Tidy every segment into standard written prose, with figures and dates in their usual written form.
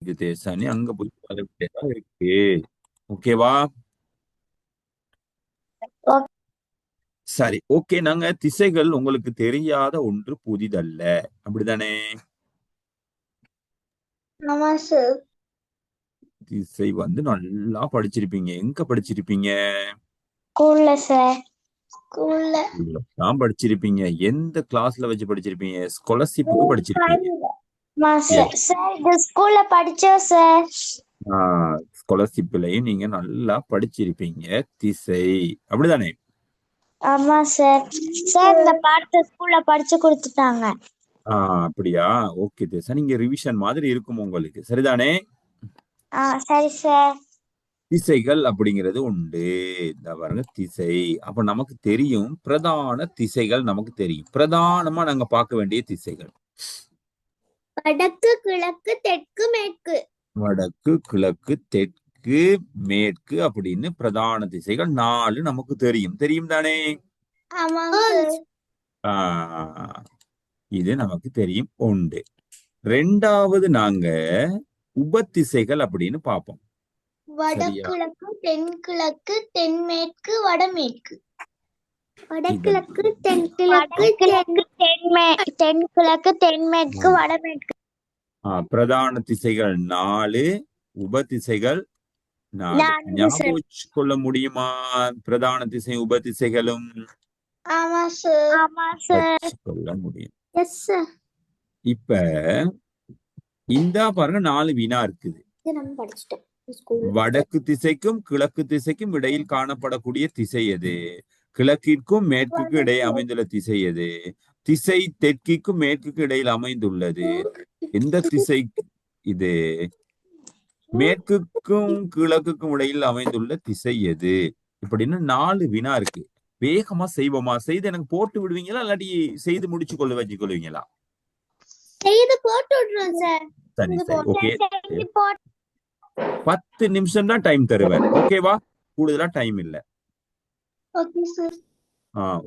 இது தேசானி அங்க போய் தான் இருக்கு. ஓகேவா? சரி, ஓகே. நாங்க திசைகள் உங்களுக்கு தெரியாத ஒன்று புதிதல்ல, அப்படிதானே? ஆமா சார். திசை வந்து நல்லா படிச்சிருப்பீங்க. எங்க படிச்சிருப்பீங்க? ஸ்கூல்ல சார். ஸ்கூல்ல தான் படிச்சிருப்பீங்க. எந்த கிளாஸ்ல வச்சு படிச்சிருப்பீங்க? ஸ்காலர்ஷிப்புக்கு படிச்சிருப்பீங்க. சார் இது ஸ்கூல்ல படிச்சோம் சார். ஸ்காலர்ஷிப்லயும் நீங்க நல்லா படிச்சிருப்பீங்க திசை, அப்படிதானே? ஆமா சார். சார் இந்த பாடத்தை ஸ்கூல்ல படிச்சு கொடுத்துட்டாங்க. அப்படியா? ஓகே தேசா, நீங்க ரிவிஷன் மாதிரி இருக்கும் உங்களுக்கு, சரிதானே? சரி சார். திசைகள் அப்படிங்கிறது உண்டு. இந்த பாருங்க, திசை. அப்ப நமக்கு தெரியும் பிரதான திசைகள், நமக்கு தெரியும் பிரதானமா நாங்க பார்க்க வேண்டிய திசைகள். வடக்கு, கிழக்கு, தெற்கு, மேற்கு. வடக்கு, கிழக்கு, தெற்கு, மேற்கு அப்படின்னு பிரதான திசைகள் 4 நமக்கு தெரியும். தெரியும் தானே? இது நமக்கு தெரியும் உண்டு. ரெண்டாவது நாங்க உபத்திசைகள் அப்படின்னு பார்ப்போம். வடகிழக்கு, தென்கிழக்கு, தென்மேற்கு, வடமேற்கு. வடகிழக்கு, தென்கிழக்கு, தென்கிழக்கு, தென்மேற்கு, வடமேற்கு. பிரதான திசைகள் 4, உப திசைகள் 4. ஞாபகம் வச்சுக்கொள்ள முடியுமா பிரதான திசை உப திசைகளும்? வச்சுக்கொள்ள முடியும். இப்ப இந்த பாருங்க 4 வினா இருக்குது. வடக்கு திசைக்கும் கிழக்கு திசைக்கும் இடையில் காணப்படக்கூடிய திசை எது? கிழக்கிற்கும் மேற்குக்கும் இடையே அமைந்துள்ள திசை எது? திசை தெற்கிற்கும் மேற்குக்கும் இடையில் அமைந்துள்ளது. எந்த திசை இது? மேற்குக்கும் கிழக்குக்கும் இடையில் அமைந்துள்ள திசை எது? இப்படின்னு 4 வினா இருக்கு. வேகமா செய்வோமா? செய்து எனக்கு போட்டு விடுவீங்களா, இல்லாட்டி செய்து முடிச்சு வச்சு கொள்வீங்களா? செய்து போட்டு விடுறோம் சார். சரி சரி, ஓகே. 10 நிமிஷம் தான் டைம் தருவேன், ஓகேவா? கூடுதலா டைம் இல்ல. Okay sir.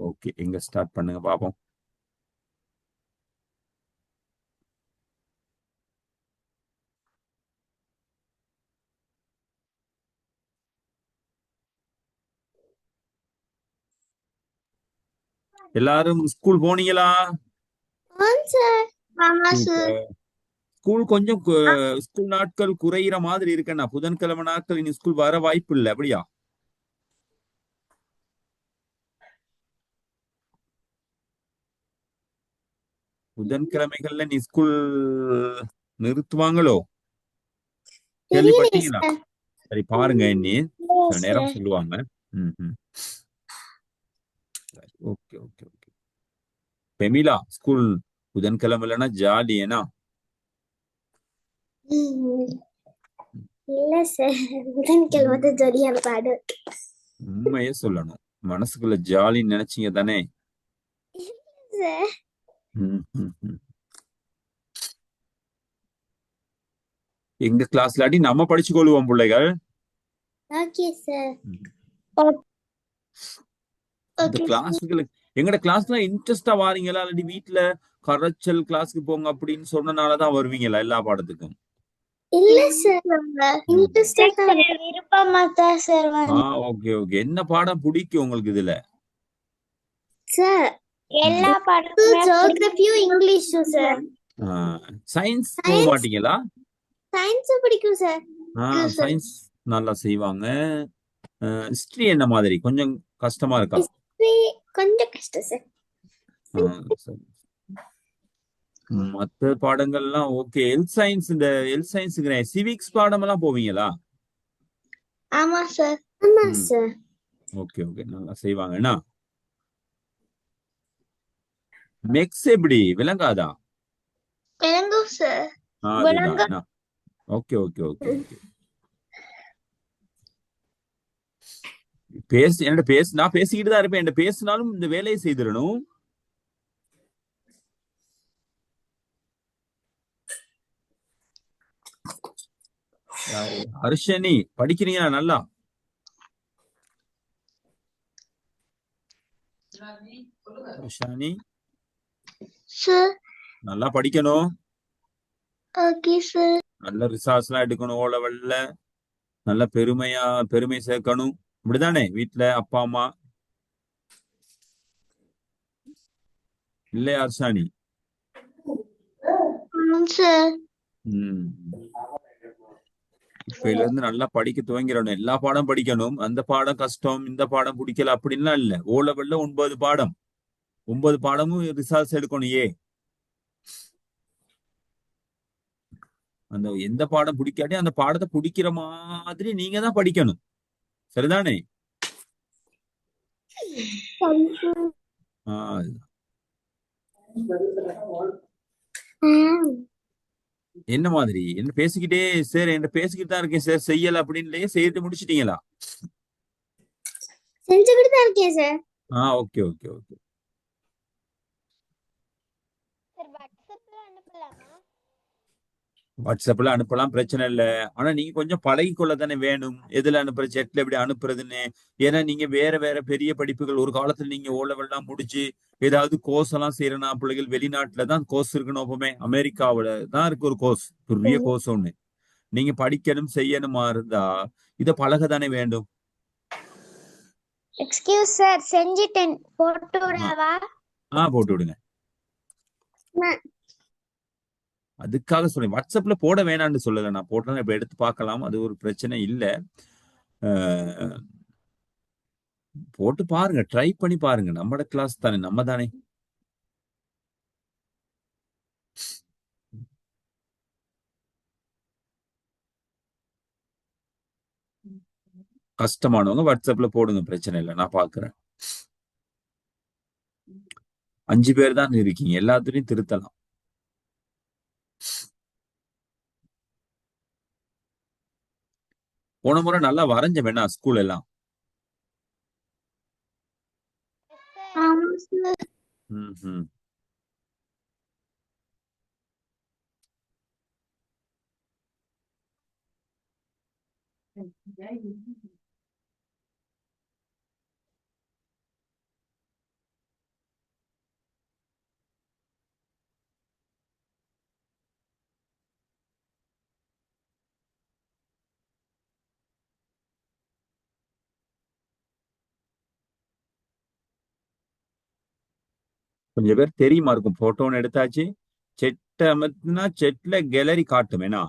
ஓகே, எங்க ஸ்டார்ட் பண்ணுங்க பாப்போம். எல்லாரும் ஸ்கூல் போனீங்களா? ஸ்கூல் கொஞ்சம் ஸ்கூல் நாட்கள் குறையிற மாதிரி இருக்கேன்னா, புதன்கிழமை நாட்கள் இனி ஸ்கூல் வர வாய்ப்பு இல்லை, அப்படியா? புதன்கிழமைகள்ல நீ ஸ்கூல் நிறுத்துவாங்களோ? கேள்விப்பட்டீங்களா? சரி, பாருங்க, இன்னி சில நேரம் சொல்லுவாங்க. Okay okay okay. Pemila, school புதன்கிழமை இல்லைன்னா ஜாலி ஏனா? இல்ல சார், புதன்கிழமை ஜாலியான பாடு. உண்மையே சொல்லணும், மனசுக்குள்ள ஜாலின்னு நினைச்சீங்க தானே? எங்க கிளாஸ்ல அடி நம்ம படிச்சு கொள்வோம் பிள்ளைகள். இந்த கிளாஸுக்கு எங்கட கிளாஸ்ல இன்ட்ரெஸ்டா வாரீங்களா, இல்லாட்டி வீட்டுல கரைச்சல் கிளாஸ்க்கு போங்க அப்படின்னு சொன்னனாலதான் வருவீங்களா எல்லா பாடத்துக்கும்? இல்ல சார், விருப்பமா தான் சார். Okay okay. என்ன பாடம் பிடிக்கும் உங்களுக்கு இதுல? சார் எல்லா பாடமும் ஜியோகிராஃபியும் இங்கிலீஷும் சார். சயின்ஸ் போக மாட்டீங்களா? சயின்ஸ் பிடிக்கும் சார். சயின்ஸ் நல்லா செய்வாங்க. ஹிஸ்டரி என்ன மாதிரி, கொஞ்சம் கஷ்டமா இருக்கா? கொஞ்சம் கஷ்டம் சார். மத்த பாடங்கள்லாம் ஓகே. ஹெல்த் சயின்ஸ், இந்த ஹெல்த் சயின்ஸுக்கு சிவிக்ஸ் பாடம் எல்லாம் போவீங்களா? ஆமா சார். ஆமா சார். ஓகே ஓகே, நல்லா செய்வாங்கண்ணா. மெக்ஸ் எப்படி விளங்காதா? விளங்கும் சார். அதுதான். Okay okay okay okay. நான் பேசிக்கிட்டு தான் இருப்பேன். என்ன பேசினாலும் இந்த வேலையை செய்திடணும். ஹர்ஷனி, படிக்கிறீங்களா நல்லா? ஹர்ஷானி, நல்லா படிக்கணும். Okay sir. நல்ல ரிசார்ட்ஸ் எல்லாம் எடுக்கணும். ஓ லெவல்ல நல்ல பெருமை சேர்க்கணும். இப்படிதானே வீட்டுல அப்பா அம்மா இல்லையா அர்ஷானி? சார். ம். இப்பையில இருந்து நல்லா படிக்க துவங்கிடணும். எல்லா பாடம் படிக்கணும். அந்த பாடம் கஷ்டம், இந்த பாடம் பிடிக்கல அப்படின்லாம் இல்ல. ஓ லெவல்ல 9 பாடம், 9 பாடமும் ரிசல்ட்ஸ் எடுக்கணும். அந்த எந்த பாடம் பிடிக்காட்டி அந்த பாடத்தை பிடிக்கிற மாதிரி நீங்க தான் படிக்கணும். சரிதானே? ஆஹ் என்ன மாதிரி என்ன பேசிக்கிட்டே சார் என்ன பேசிக்கிட்டு தான் இருக்கேன் சார் செய்யல அப்படின்னு செய்து முடிச்சிட்டீங்களா? செஞ்சுக்கிட்டு தான் இருக்கேன் sir. Okay okay okay. Sir வாட்ஸ்அப்ல அனுப்பலாமா? வாட்ஸ்அப்ல அனுப்பலாம், பிரச்சனை இல்ல. ஆனா நீங்க கொஞ்சம் பழகிக்கொள்ள தானே வேணும், எதுல அனுப்புற, செட்ல எப்படி அனுப்புறதுன்னு. ஏன்னா நீங்க வேற வேற பெரிய படிப்புகள் ஒரு காலத்துல நீங்க ஓ லெவல்லாம் முடிச்சு ஏதாவது கோர்ஸ் எல்லாம் செய்யறனா பிள்ளைகள் வெளிநாட்டுல தான் கோர்ஸ் இருக்கணும். எப்பவுமே அமெரிக்காவுல தான் இருக்கு ஒரு கோர்ஸ், பெரிய கோர்ஸ் ஒண்ணு. நீங்க படிக்கணும் செய்யணுமா இருந்தா இத பழக தானே வேண்டும். எக்ஸ்கியூஸ் சார், செஞ்சிட்டேன். போட்டு ஆ விடவா? போட்டு விடுங்க. அதுக்காக சொல்றேன், வாட்ஸ்அப்ல போட வேணாம்னு சொல்லல. நான் போட்டேன், இப்ப எடுத்து பார்க்கலாம், அது ஒரு பிரச்சனை இல்ல. அஹ், போட்டு பாருங்க, ட்ரை பண்ணி பாருங்க. நம்மட கிளாஸ் தானே, நம்ம தானே. கஷ்டமானவங்க வாட்ஸ்அப்ல போடுங்க, பிரச்சனை இல்லை, நான் பாக்குறேன். 5 பேர் தான் இருக்கீங்க, எல்லாத்துலயும் திருத்தலாம். போன முறை நல்லா வரைஞ்ச வேணா ஸ்கூல் எல்லாம். ஆமா சார். ம், ம். கொஞ்சம் பேர் தெரியுமா இருக்கும், போட்டோன்னு எடுத்தாச்சு. செட்டை அமர்த்தினா செட்ல கேலரி காட்டும் வேணா.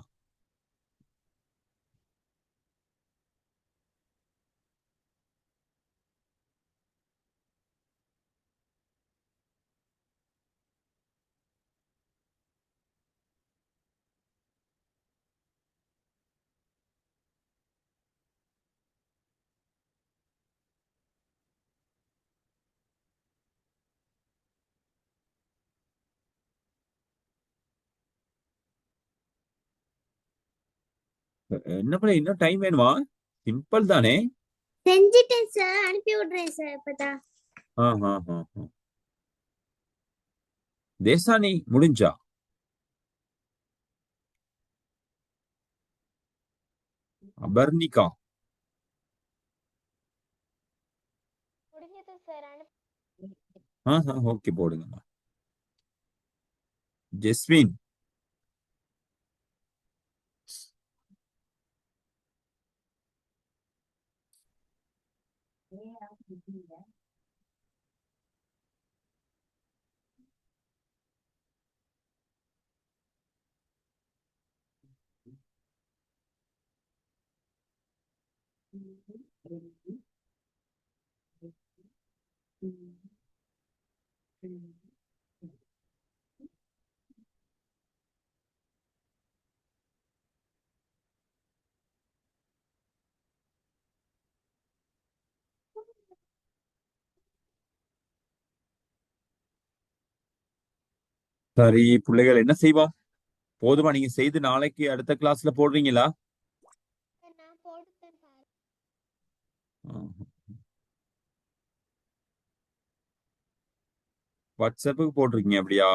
என்ன பண்ண, இன்னும் டைம் வேணுமா? சிம்பிள் தானே. செஞ்சிட்டேன் சார், அனுப்பி விடுறேன் சார் இப்பதான். தேசானி முடிஞ்சா? அபர்ணிகா? முடிஞ்சது சார், அனுப்பி. ஓகே, போடுங்க. ஜெஸ்வின்? சரி பிள்ளைகள், என்ன செய்வோம்? போதுமா நீங்க செய்து நாளைக்கு அடுத்த கிளாஸ்ல போடுறீங்களா? நான் போட்டுட்டேன் சார். வாட்ஸ்அப்புக்கு போட்டிருக்கீங்க அப்படியா?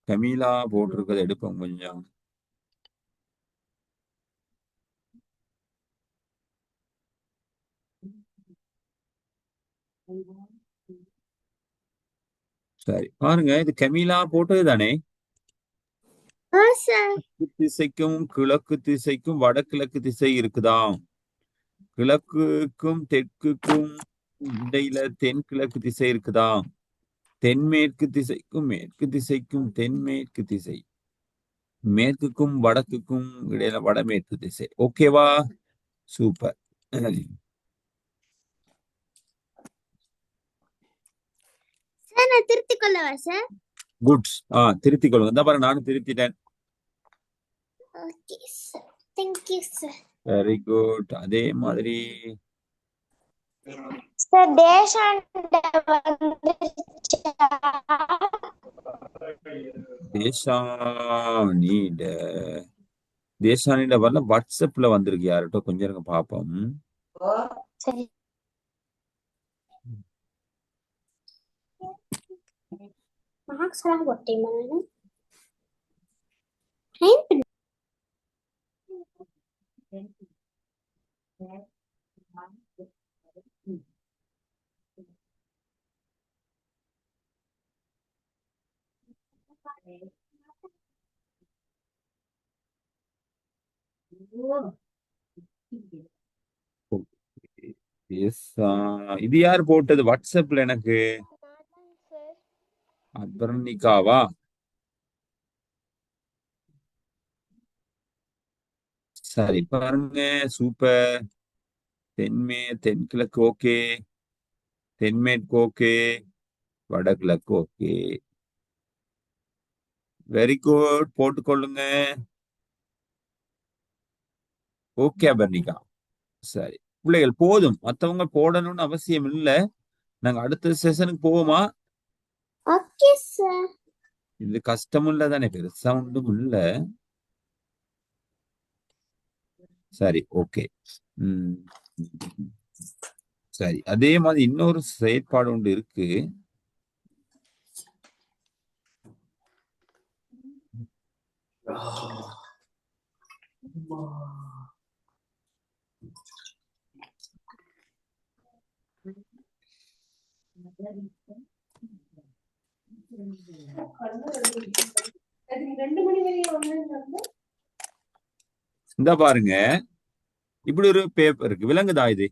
கமீலா போட்டிருக்கதை எடுப்போம் கொஞ்சம். சரி பாருங்க, இது கெமிலா போட்டது தானே. சார். திசைக்கும் கிழக்கு திசைக்கும் வடகிழக்கு திசை இருக்குதாம். கிழக்குக்கும் தெற்குக்கும் இடையில தென்கிழக்கு திசை இருக்குதாம். தென்மேற்கு திசைக்கும் மேற்கு திசைக்கும் தென்மேற்கு திசை, மேற்குக்கும் வடக்குக்கும் இடையில வடமேற்கு திசை. ஓகேவா? சூப்பர். சார் நான் திருத்திக் கொள்ளவா சார்? குட்ஸ். திருத்திக் கொள்ளுங்க. இந்த பாருங்க, நானும் திருத்திட்டேன். Okay sir. Thank you sir. Very good. அதே மாதிரி சார் தேசாண்ட வந்துருச்சா? தேசானிட தேசானிட வரல, வாட்ஸ்அப்ல வந்திருக்கு யார்கிட்ட, கொஞ்சம் இருங்க பாப்போம். சரி. மார்க்ஸ் எல்லாம் போட்டேமா நானு? இது யார் போட்டது வாட்ஸ்அப்ல எனக்கு? அபர்ணிகாவா? சரி பாருங்க, சூப்பர். தென்கிழக்கு ஓகே, தென்மேற்கு ஓகே, வடகிழக்கு ஓகே. வெரி குட், போட்டுக்கொள்ளுங்க. ஓகே அபர்ணிகா. சரி பிள்ளைகள், போதும். மத்தவங்க போடணும்னு அவசியம் இல்ல. நாங்க அடுத்த செஷனுக்கு போவோமா? Okay sir. இது கஷ்டமும் இல்ல தானே, பெருசா ஒன்றும் இல்ல. சரி ஓகே. உம் சரி, அதே மாதிரி இன்னொரு செயற்பாடு ஒன்று இருக்கு. இந்த பாருங்க, இப்படி ஒரு பேப்பர் இருக்கு, விலங்குதா இது?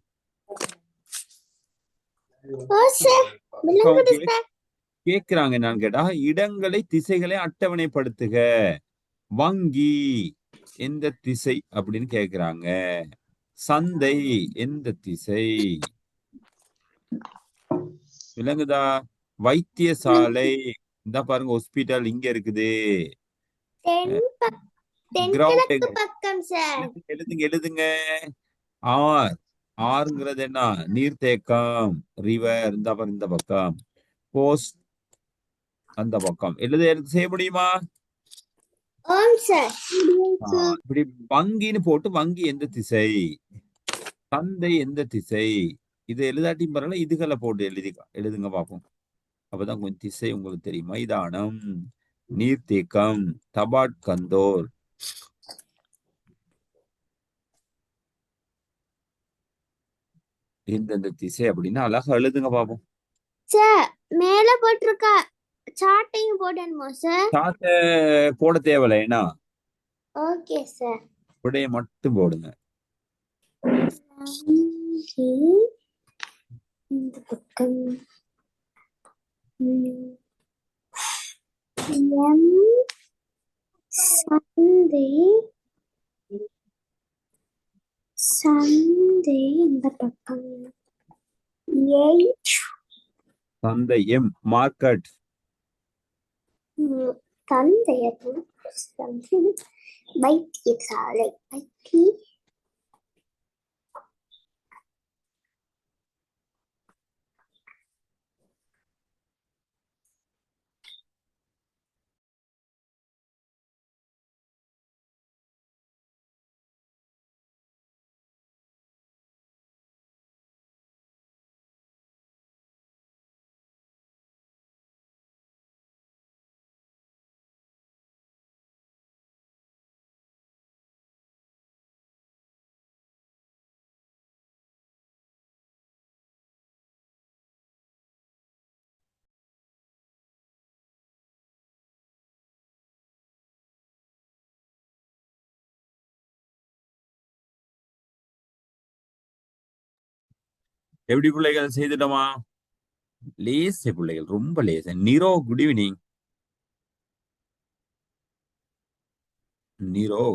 ஓ சார் விளங்குது அவங்க சார். கேக்குறாங்க என்னன்னு கேட்டா, இடங்களை திசைகளை அட்டவணைப்படுத்துக. வங்கி எந்த திசை அப்படின்னு கேக்குறாங்க. சந்தை எந்த திசை? விலங்குதா? வைத்தியசாலை, இந்த பாருங்க, ஹாஸ்பிட்டல் இங்க இருக்குது. கிரவுண்ட் தென்கிழக்கு பக்கம் சார். எழுதுங்க எழுதுங்க. ஆர், ஆறுங்கிறது என்ன? நீர்த்தேக்கம், ரிவர். இந்த பாருங்க, இந்த பக்கம். போஸ்ட் அந்த பக்கம். எடுத்து செய்ய முடியுமா? ஓம் சார். இப்படி வங்கின்னு போட்டு, வங்கி எந்த திசை, சந்தை எந்த திசை, இது எழுதாட்டியும் பரவாயில்ல, இதுகளை போட்டு எழுதுங்க பார்ப்போம். அப்பதான் கொஞ்சம் திசை உங்களுக்கு தெரியும். மைதானம், நீர்த்தேக்கம், தபாட் கந்தோர். எந்தெந்த திசை அப்படின்னா அழகா எழுதுங்க பார்ப்போம். சார் மேல போட்டிருக்க சாட்டையும் போடணுமா சார்? சாட்டை போட தேவையில்ல, ஏன்னா ஓகே சார். விடைய மட்டும் போடுங்க. இந்த பக்கம் எம் சந்தை, சந்தை இந்த பக்கம் சந்தை எம், மார்க்கெட். தந்தை வைத்தியசாலை எப்படி பிள்ளைகள் செய்துட்டோமா? லேச பிள்ளைகள், ரொம்ப லேச. நீரோ, குட் ஈவினிங். நீரோ,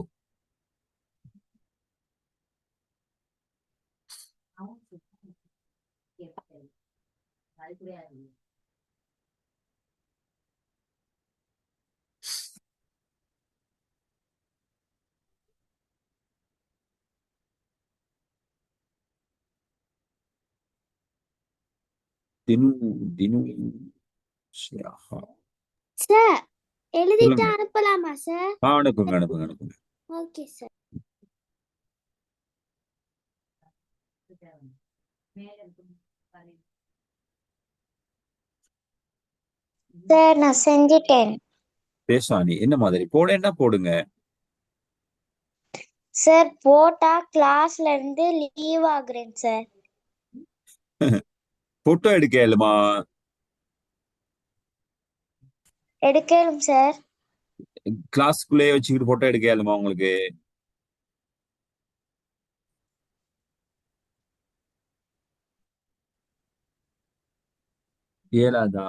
தினு, தினு, ஷியாஹா. சார் எழுதிட்டு சொல்லுங்க. அனுப்பலாமா சார்? அனுப்புங்க, அனுப்புங்க, அனுப்புங்க. Okay sir. சார் நான் செஞ்சிட்டேன். பேசாணி என்ன மாதிரி போடேன்னா போடுங்க. சார் போட்டா கிளாஸ்ல இருந்து லீவ் ஆகுறேன் சார். போட்டோ எடுக்க இயலுமா? எடுக்கலும் சார். கிளாஸ்க்குள்ளேயே வச்சுக்கிட்டு போட்டோ எடுக்க இயலுமா உங்களுக்கு? இயலாதா?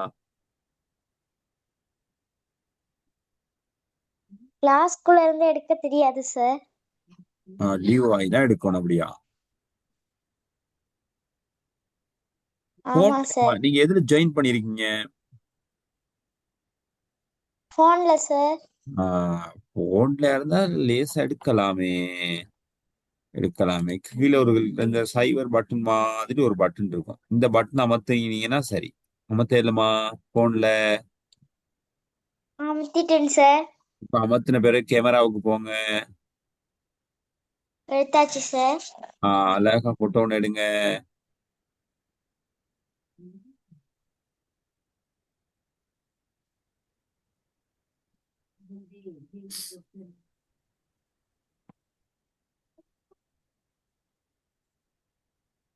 கிளாஸ்க்குள்ள இருந்து எடுக்க தெரியாது சார். லீவ் வாங்கிதான் எடுக்கணும் அப்படியா? ஆமா சார். நீங்க எதுல ஜாயின் பண்ணிருக்கீங்க? போன்ல சார். போன்ல இருந்தா லேசா எடுக்கலாமே. எடுக்கலாமே. கீழே ஒரு இந்த சைவர் பட்டன் மாதிரி ஒரு பட்டன் இருக்கும். இந்த பட்டன் அமர்த்தினீங்கன்னா சரி. அமர்த்தலுமா போன்ல? அமுத்திட்டேன் சார். இப்ப அமர்த்தின பிறகு கேமராவுக்கு போங்க. எடுத்தாச்சு சார். அழகா போட்டோ ஒன்று எடுங்க.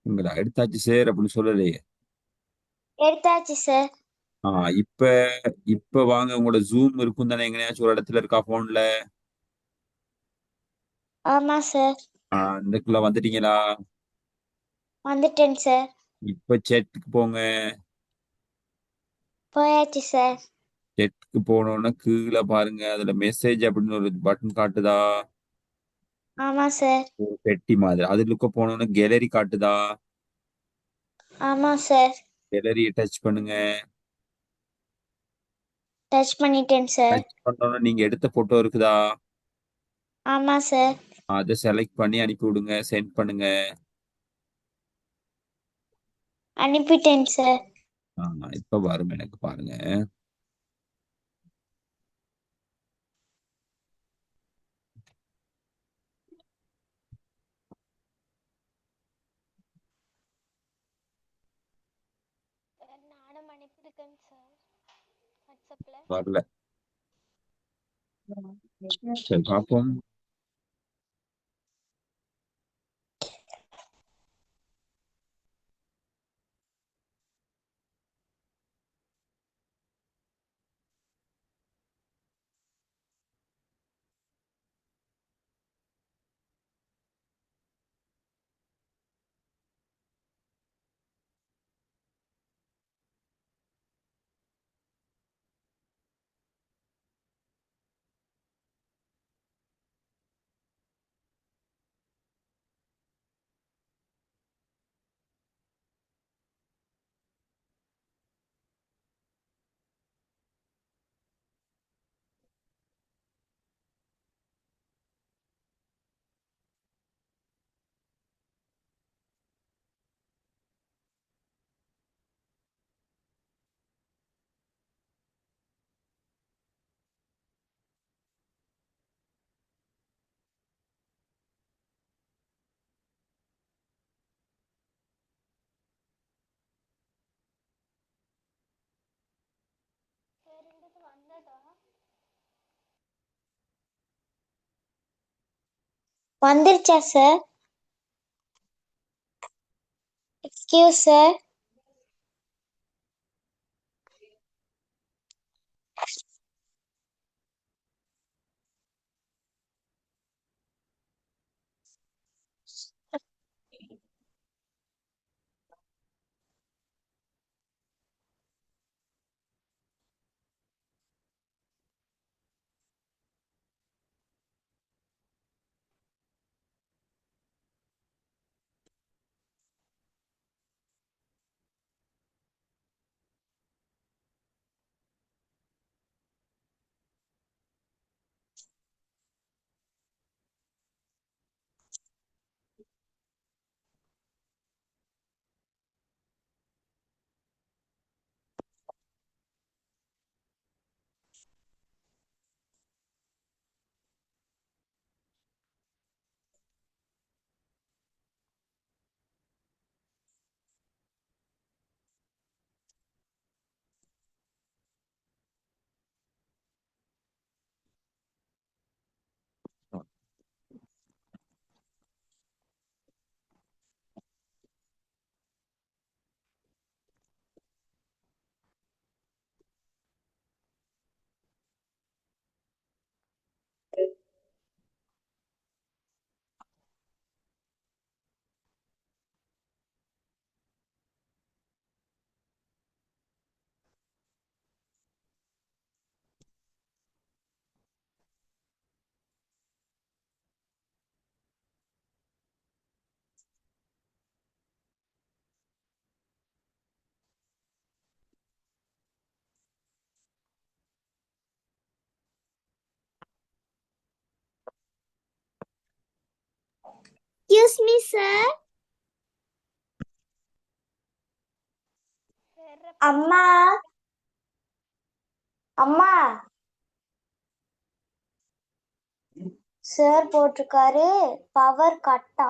உங்களா எடுத்தாச்சு சார் அப்படின்னு சொல்லலையே. எடுத்தாச்சு சார். இப்ப இப்ப வாங்க, உங்களோட ஜூம் இருக்கும் தானே எங்கேயாச்சும் ஒரு இடத்துல இருக்கா போன்ல? ஆமா சார். இந்தக்குள்ள வந்துட்டீங்களா? வந்துட்டேன் சார். இப்ப சேட்டுக்கு போங்க. போயாச்சு சார். சேட்டுக்கு போனோன்னா கீழே பாருங்க, அதுல மெசேஜ் அப்படின்னு ஒரு பட்டன் காட்டுதா? ஆமா சார். ஒரு பெட்டி மாதிரி அதுக்கு போனோன்னா கேலரி காட்டுதா? ஆமா சார். கேலரியை டச் பண்ணுங்க. டச் பண்ணிட்டேன் சார். டச் பண்ணோன்னா நீங்க எடுத்த போட்டோ இருக்குதா? ஆமா சார். அதை செலக்ட் பண்ணி அனுப்பி விடுங்க, சென்ட் பண்ணுங்க. அனுப்பிட்டேன் சார். இப்ப வரும் எனக்கு பாருங்க. நானும் அனுப்பியிருக்கேன் சார் வாட்ஸ்அப்ல. வரல. சரி பார்ப்போம். வந்துருச்சா sir? Excuse sir. Excuse me sir. அம்மா அம்மா சார் போட்டிருக்காரு பவர் கட்டா.